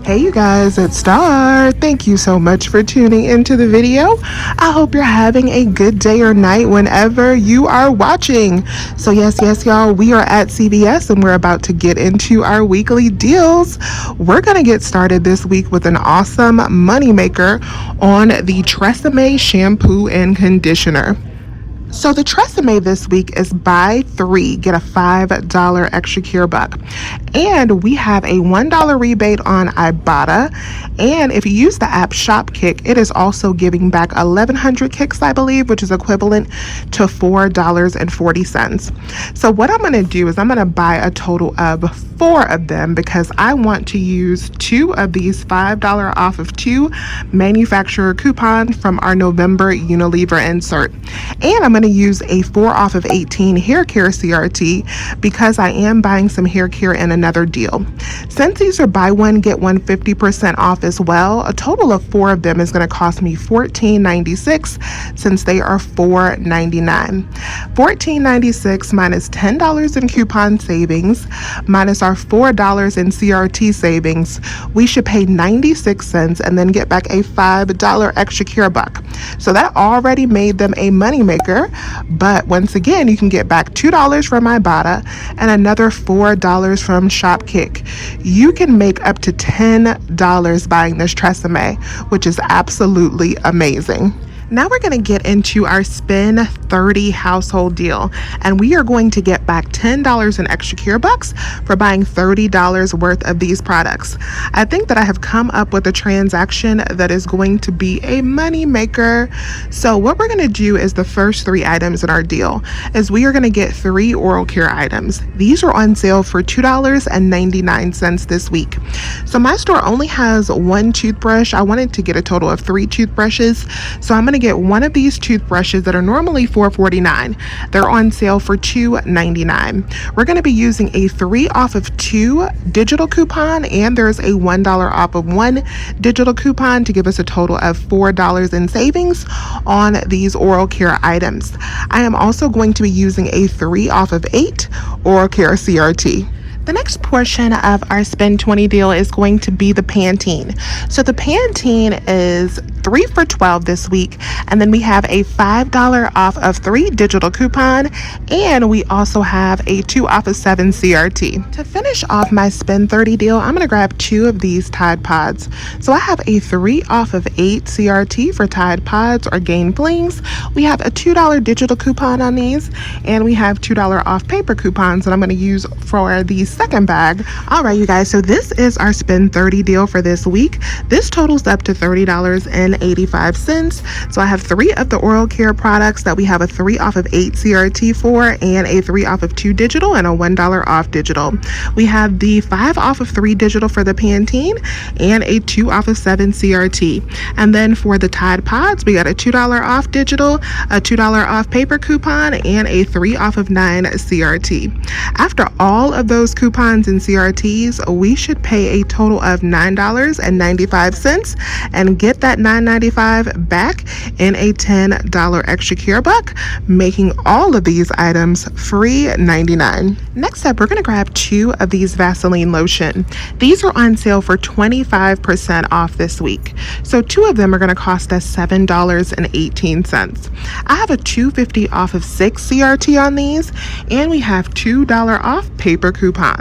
Hey you guys, it's Star. Thank you so much for tuning into the video. I hope you're having a good day or night whenever you are watching. So yes, y'all, we are at CVS and we're about to get into our weekly deals. We're going to get started this week with an awesome moneymaker on the Tresemme shampoo and conditioner. So the Tresemme this week is buy 3, get a $5 extra cure buck. And we have a $1 rebate on Ibotta. And if you use the app Shopkick, it is also giving back 1,100 kicks, I believe, which is equivalent to $4.40. So what I'm going to do is I'm going to buy a total of 4 of them because I want to use 2 of these $5 off of 2 manufacturer coupons from our November Unilever insert. And I'm going to use a 4 off of 18 hair care CRT because I am buying some hair care in another deal. Since these are buy one get one 50% off as well, a total of 4 of them is going to cost me $14.96 since they are $4.99. $14.96 minus $10 in coupon savings minus our $4 in CRT savings, we should pay 96 cents and then get back a $5 extra cure buck. So that already made them a moneymaker. But once again, you can get back $2 from Ibotta and another $4 from Shopkick. You can make up to $10 buying this Tresemme, which is absolutely amazing. Now we're going to get into our spend 30 household deal, and we are going to get back $10 in extra cure bucks for buying $30 worth of these products. I think that I have come up with a transaction that is going to be a money maker. So what we're going to do is the first 3 items in our deal is we are going to get 3 oral care items. These are on sale for $2.99 this week. So my store only has 1 toothbrush. I wanted to get a total of 3 toothbrushes. So I'm going to get one of these toothbrushes that are normally $4.49. They're on sale for $2.99. We're going to be using a 3 off of 2 digital coupon, and there's a $1 off of 1 digital coupon to give us a total of $4 in savings on these oral care items. I am also going to be using a 3 off of 8 oral care CRT. The next portion of our spend 20 deal is going to be the Pantene. So the Pantene is 3 for $12 this week, and then we have a $5 off of 3 digital coupon, and we also have a 2 off of 7 CRT. To finish off my spend 30 deal, I'm gonna grab 2 of these Tide Pods. So I have a 3 off of 8 CRT for Tide Pods or Gain Flings. We have a $2 digital coupon on these, and we have $2 off paper coupons that I'm gonna use for these second bag. All right, you guys, so this is our spend 30 deal for this week. This totals up to $30.85. So I have 3 of the oral care products that we have a 3 off of 8 CRT for, and a 3 off of 2 digital and a $1 off digital. We have the 5 off of 3 digital for the Pantene and a 2 off of 7 CRT. And then for the Tide Pods, we got a $2 off digital, a $2 off paper coupon, and a 3 off of 9 CRT. After all of those coupons and CRTs, we should pay a total of $9.95 and get that $9.95 back in a $10 extra cure buck, making all of these items free $99. Next up, we're going to grab 2 of these Vaseline lotion. These are on sale for 25% off this week. So 2 of them are going to cost us $7.18. I have a $2.50 off of 6 CRT on these, and we have $2 off paper coupons.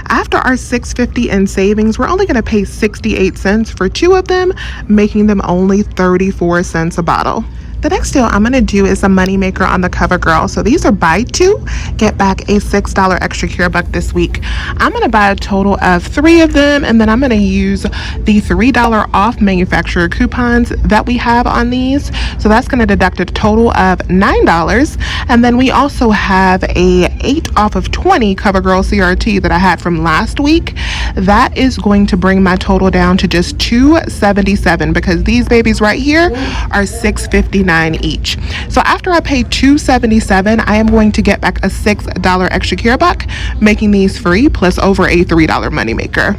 After our $6.50 in savings, we're only going to pay 68 cents for 2 of them, making them only 34 cents a bottle. The next deal I'm going to do is a moneymaker on the CoverGirl. So these are buy 2, get back a $6 extra cure buck this week. I'm going to buy a total of 3 of them, and then I'm going to use the $3 off manufacturer coupons that we have on these. So that's going to deduct a total of $9. And then we also have a 8 off of 20 CoverGirl CRT that I had from last week. That is going to bring my total down to just $2.77 because these babies right here are $6.59 each. So after I pay $2.77, I am going to get back a $6 extra cure buck, making these free plus over a $3 moneymaker.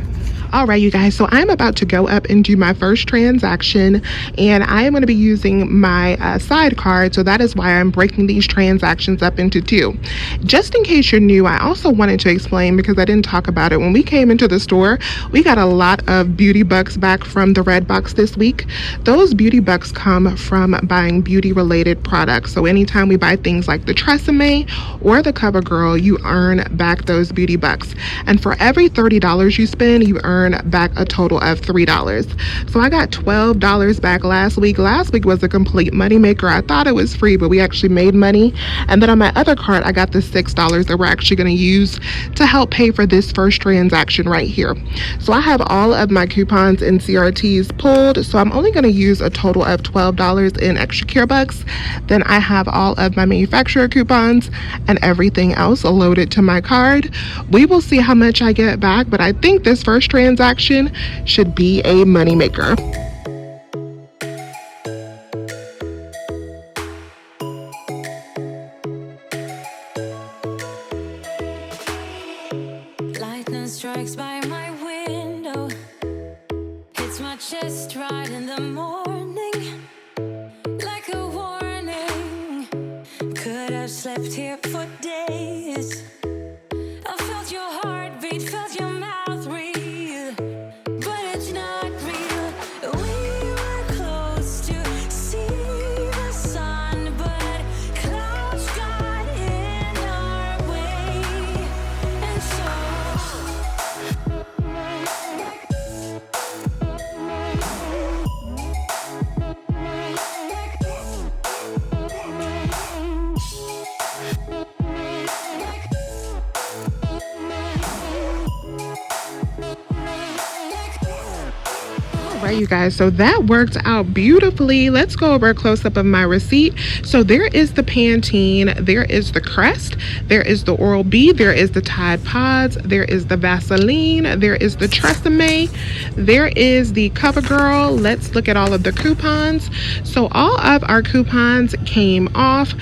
All right, you guys, so I'm about to go up and do my first transaction, and I am going to be using my side card, so that is why I'm breaking these transactions up into two. Just in case you're new, I also wanted to explain, because I didn't talk about it. When we came into the store, we got a lot of beauty bucks back from the red box this week. Those beauty bucks come from buying beauty-related products, so anytime we buy things like the Tresemme or the CoverGirl, you earn back those beauty bucks. And for every $30 you spend, you earn back a total of $3. So I got $12 back last week. Last week was a complete moneymaker. I thought it was free, but we actually made money. And then on my other card, I got the $6 that we're actually going to use to help pay for this first transaction right here. So I have all of my coupons and CRTs pulled, so I'm only going to use a total of $12 in extra care bucks. Then I have all of my manufacturer coupons and everything else loaded to my card. We will see how much I get back, but I think this first transaction should be a moneymaker. Lightning strikes by my window, hits my chest right in the morning, like a warning. Could have slept here for days. I felt your heartbeat, felt your mouth breathe, but it's not real. We were close to see the sun, but clouds got in our way, and so Right, you guys, so that worked out beautifully. Let's go over a close-up of my receipt. So there is the Pantene, there is the Crest, there is the Oral-B, there is the Tide Pods, there is the Vaseline, there is the Tresemme, there is the CoverGirl. Let's look at all of the coupons. So all of our coupons came off.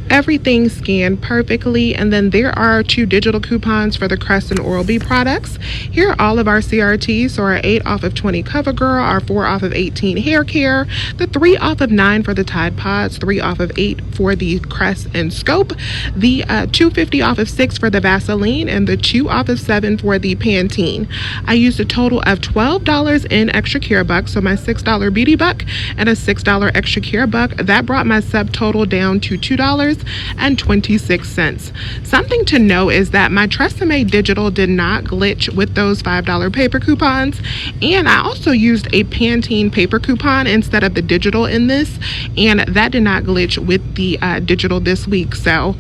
Everything scanned perfectly, and then there are 2 digital coupons for the Crest and Oral-B products. Here are all of our CRTs, so our 8 off of 20 CoverGirl, our 4 off of 18 Hair Care, the 3 off of 9 for the Tide Pods, 3 off of 8 for the Crest and Scope, the 250 off of 6 for the Vaseline, and the 2 off of 7 for the Pantene. I used a total of $12 in extra care bucks, so my $6 beauty buck and a $6 extra care buck. That brought my subtotal down to $2.26. Something to know is that my Tresemme digital did not glitch with those $5 paper coupons, and I also used a Pantene paper coupon instead of the digital in this, and that did not glitch with the digital this week, so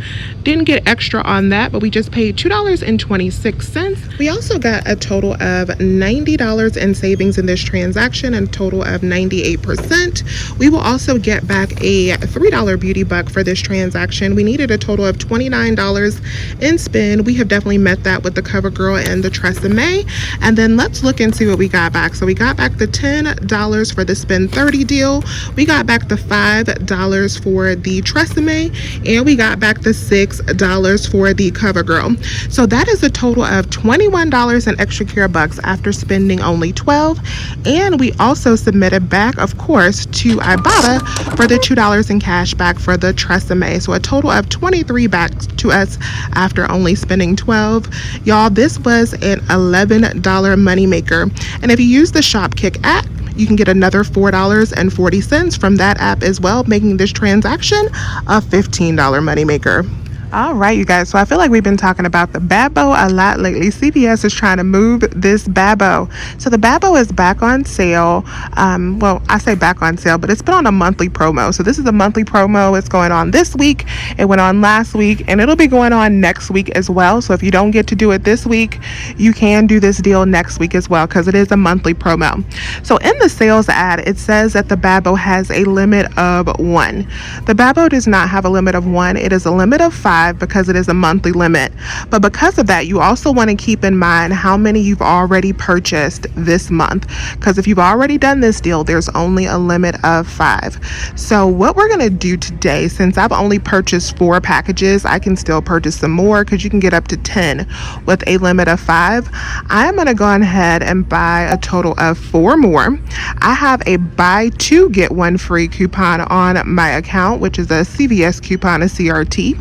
didn't get extra on that, but we just paid $2.26. We also got a total of $90 in savings in this transaction, and a total of 98%. We will also get back a $3 beauty buck for this transaction. We needed a total of $29 in spend. We have definitely met that with the CoverGirl and the Tresemme. And then let's look and see what we got back. So we got back the $10 for the spend 30 deal. We got back the $5 for the Tresemme, and we got back the $6 for the CoverGirl. So that is a total of $21 in extra care bucks after spending only $12. And we also submitted back, of course, to Ibotta for the $2 in cash back for the Tresemme. So a total of $23 back to us after only spending $12. Y'all, this was an $11 moneymaker. And if you use the Shopkick app, you can get another $4.40 from that app as well, making this transaction a $15 moneymaker. All right, you guys, so I feel like we've been talking about the Babo a lot lately. CVS is trying to move this Babo. So the Babo is back on sale. Well, I say back on sale, but it's been on a monthly promo. So this is a monthly promo. It's going on this week. It went on last week, and it'll be going on next week as well. So if you don't get to do it this week, you can do this deal next week as well, because it is a monthly promo. So in the sales ad, it says that the Babo has a limit of 1. The Babo does not have a limit of 1. It is a limit of 5. 5 because it is a monthly limit. But because of that, you also want to keep in mind how many you've already purchased this month, because if you've already done this deal, there's only a limit of 5. So what we're going to do today, since I've only purchased 4 packages, I can still purchase some more because you can get up to 10 with a limit of 5. I'm going to go ahead and buy a total of 4 more. I have a buy 2 get 1 free coupon on my account, which is a CVS coupon, a CRT.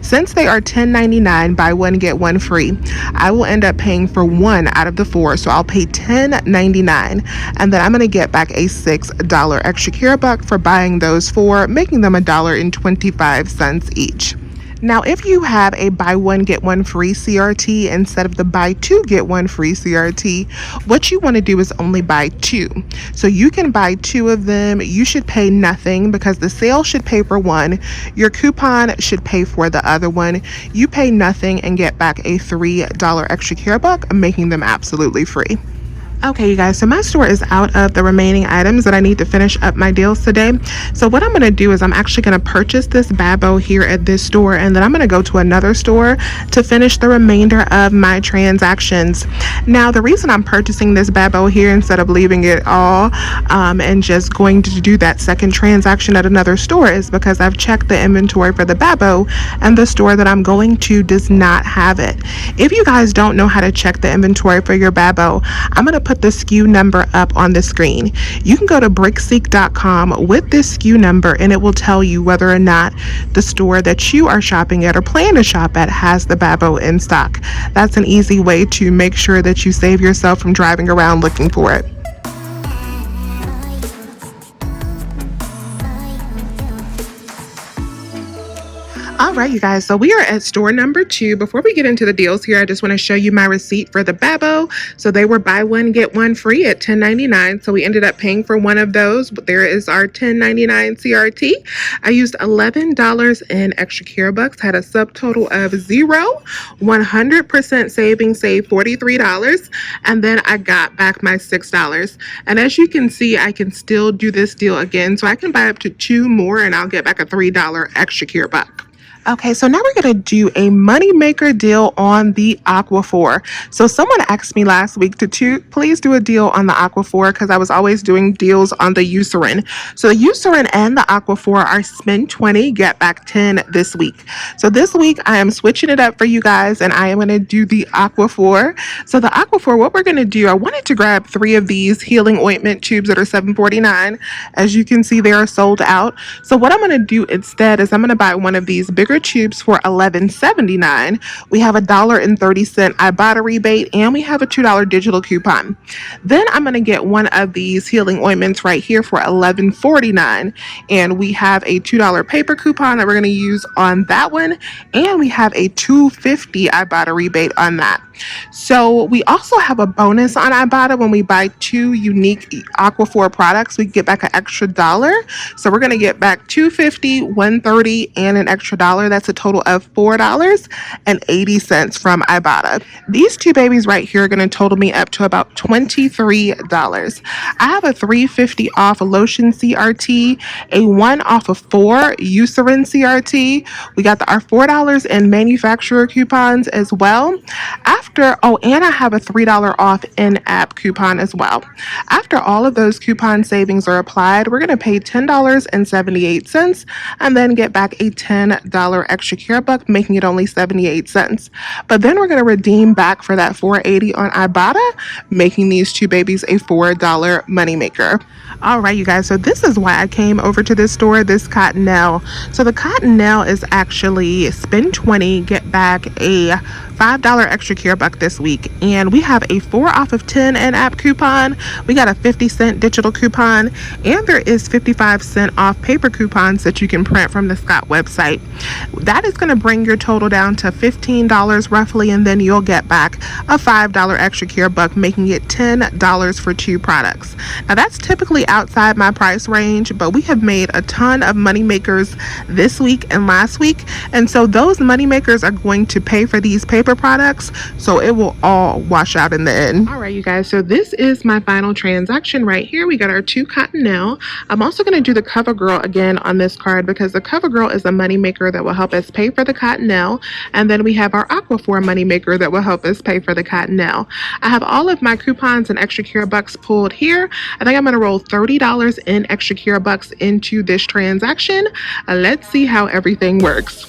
Since they are $10.99, buy 1 get 1 free, I will end up paying for 1 out of the 4, so I'll pay $10.99, and then I'm going to get back a $6 extra care buck for buying those 4, making them $1.25 each. Now, if you have a buy 1 get 1 free CRT instead of the buy 2 get 1 free CRT, what you want to do is only buy 2. So you can buy 2 of them. You should pay nothing because the sale should pay for 1. Your coupon should pay for the other one. You pay nothing and get back a $3 extra care buck, making them absolutely free. Okay, you guys, so my store is out of the remaining items that I need to finish up my deals today. So what I'm going to do is I'm actually going to purchase this Babo here at this store, and then I'm going to go to another store to finish the remainder of my transactions. Now, the reason I'm purchasing this Babo here instead of leaving it all and just going to do that second transaction at another store is because I've checked the inventory for the Babo, and the store that I'm going to does not have it. If you guys don't know how to check the inventory for your Babo, I'm going to put the SKU number up on the screen. You can go to brickseek.com with this SKU number and it will tell you whether or not the store that you are shopping at or plan to shop at has the Babo in stock. That's an easy way to make sure that you save yourself from driving around looking for it. All right, you guys, so we are at store number 2. Before we get into the deals here, I just want to show you my receipt for the Babo. So they were buy 1 get 1 free at $10.99. So we ended up paying for 1 of those, but there is our $10.99 CRT. I used $11 in extra care bucks, had a subtotal of 0, 100% savings, saved $43, and then I got back my $6. And as you can see, I can still do this deal again, so I can buy up to 2 more and I'll get back a $3 extra care buck. Okay, so now we're going to do a moneymaker deal on the Aquaphor. So someone asked me last week to please do a deal on the Aquaphor because I was always doing deals on the Eucerin. So the Eucerin and the Aquaphor are spend 20, get back 10 this week. So this week I am switching it up for you guys and I am going to do the Aquaphor. So the Aquaphor, what we're going to do, I wanted to grab 3 of these healing ointment tubes that are $7.49. As you can see, they are sold out. So what I'm going to do instead is I'm going to buy one of these bigger tubes for $11.79. We have $1.30 Ibotta rebate and we have a $2 digital coupon. Then I'm going to get one of these healing ointments right here for $11.49, and we have a $2 paper coupon that we're going to use on that one, and we have a $2.50 Ibotta rebate on that. So we also have a bonus on Ibotta. When we buy 2 unique Aquaphor products, we get back an extra $1. So we're going to get back $2.50, $1.30, and an extra $1. That's a total of $4.80 from Ibotta. These 2 babies right here are going to total me up to about $23. I have a $3.50 off lotion CRT, a 1 off of 4 Eucerin CRT. We got our $4 in manufacturer coupons as well. And I have a $3 off in-app coupon as well. After all of those coupon savings are applied, we're going to pay $10.78 and then get back a $10 extra care buck, making it only 78 cents. But then we're going to redeem back for that $4.80 on Ibotta, making these 2 babies a $4 moneymaker. All right, you guys, so this is why I came over to this store, this Cottonelle. So the Cottonelle is actually spend 20, get back a $5 extra care buck this week. And we have a 4 off of 10 in-app coupon. We got a 50-cent digital coupon, and there is 55-cent off paper coupons that you can print from the Scott website. That is going to bring your total down to $15 roughly, and then you'll get back a $5 extra care buck, making it $10 for 2 products. Now that's typically outside my price range, but we have made a ton of money makers this week and last week, and so those money makers are going to pay for these paper products, so it will all wash out in the end. All right, you guys, so this is my final transaction right here. We got our 2 Cottonelle. I'm also going to do the CoverGirl again on this card because the CoverGirl is a money maker that will help us pay for the Cottonelle. And then we have our Aquaphor moneymaker that will help us pay for the Cottonelle. I have all of my coupons and extra care bucks pulled here. I think I'm going to roll $30 in extra care bucks into this transaction. Let's see how everything works.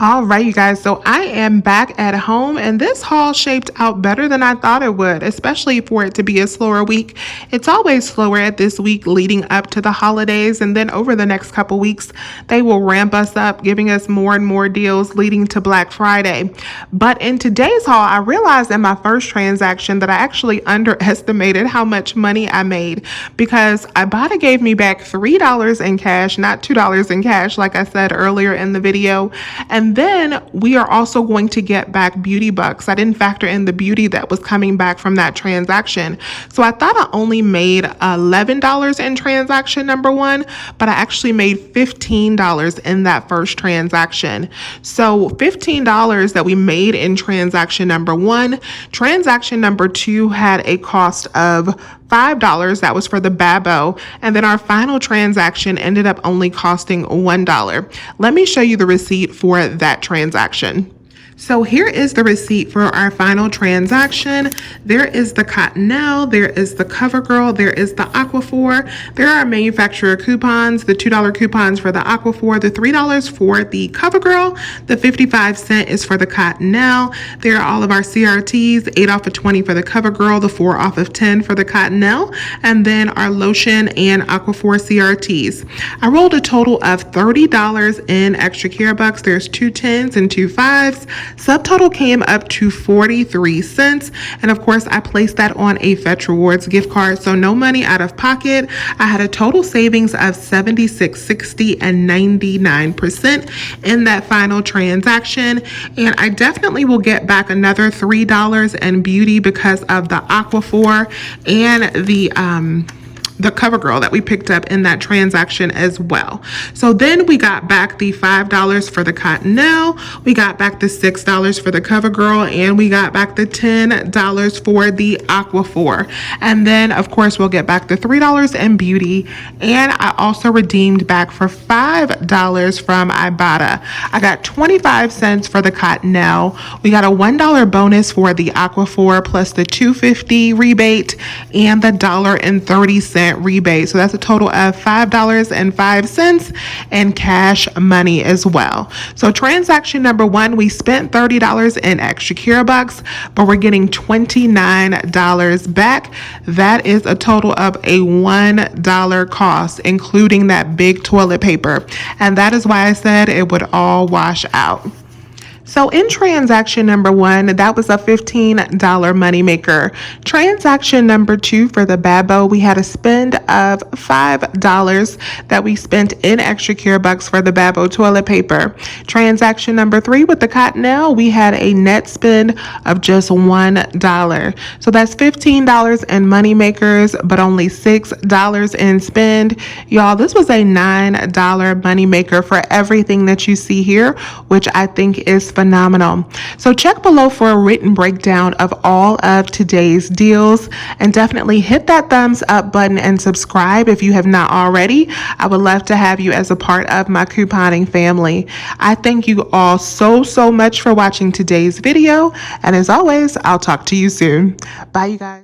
All right, you guys, so I am back at home and this haul shaped out better than I thought it would, especially for it to be a slower week. It's always slower at this week leading up to the holidays, and then over the next couple weeks, they will ramp us up, giving us more and more deals leading to Black Friday. But in today's haul, I realized in my first transaction that I actually underestimated how much money I made because Ibotta gave me back $3 in cash, not $2 in cash, like I said earlier in the video. And then we are also going to get back beauty bucks. I didn't factor in the beauty that was coming back from that transaction. So I thought I only made $11 in transaction number one, but I actually made $15 in that first transaction. So $15 that we made in transaction number one. Transaction number two had a cost of $5. That was for the Babo. And then our final transaction ended up only costing $1. Let me show you the receipt for that transaction. So here is the receipt for our final transaction. There is the Cottonelle, there is the CoverGirl, there is the Aquaphor. There are manufacturer coupons, the $2 coupons for the Aquaphor, the $3 for the CoverGirl, the 55-cent is for the Cottonelle. There are all of our CRTs, 8 off of 20 for the CoverGirl, the 4 off of 10 for the Cottonelle, and then our lotion and Aquaphor CRTs. I rolled a total of $30 in extra care bucks. There's 2 10s and 2 5s. Subtotal came up to 43 cents. And of course, I placed that on a Fetch Rewards gift card. So no money out of pocket. I had a total savings of $76.60 and 99% in that final transaction. And I definitely will get back another $3 in beauty because of the Aquaphor and the CoverGirl that we picked up in that transaction as well. So then we got back the $5 for the Cottonelle, we got back the $6 for the CoverGirl, and we got back the $10 for the Aquaphor. And then of course we'll get back the $3 in beauty, and I also redeemed back for $5 from Ibotta. I got 25 cents for the Cottonelle. We got a $1 bonus for the Aquaphor plus the $2.50 rebate and the $1.30 rebate. So that's a total of $5.05 in cash money as well. So transaction number one, we spent $30 in extra care bucks, but we're getting $29 back. That is a total of a $1 cost, including that big toilet paper. And that is why I said it would all wash out. So in transaction number one, that was a $15 moneymaker. Transaction number two for the Babo, we had a spend of $5 that we spent in extra care bucks for the Babo toilet paper. Transaction number three with the Cottonelle, we had a net spend of just $1. So that's $15 in moneymakers, but only $6 in spend. Y'all, this was a $9 moneymaker for everything that you see here, which I think is phenomenal. So check below for a written breakdown of all of today's deals, and definitely hit that thumbs up button and subscribe if you have not already. I would love to have you as a part of my couponing family. I thank you all so much for watching today's video, and as always, I'll talk to you soon. Bye, you guys.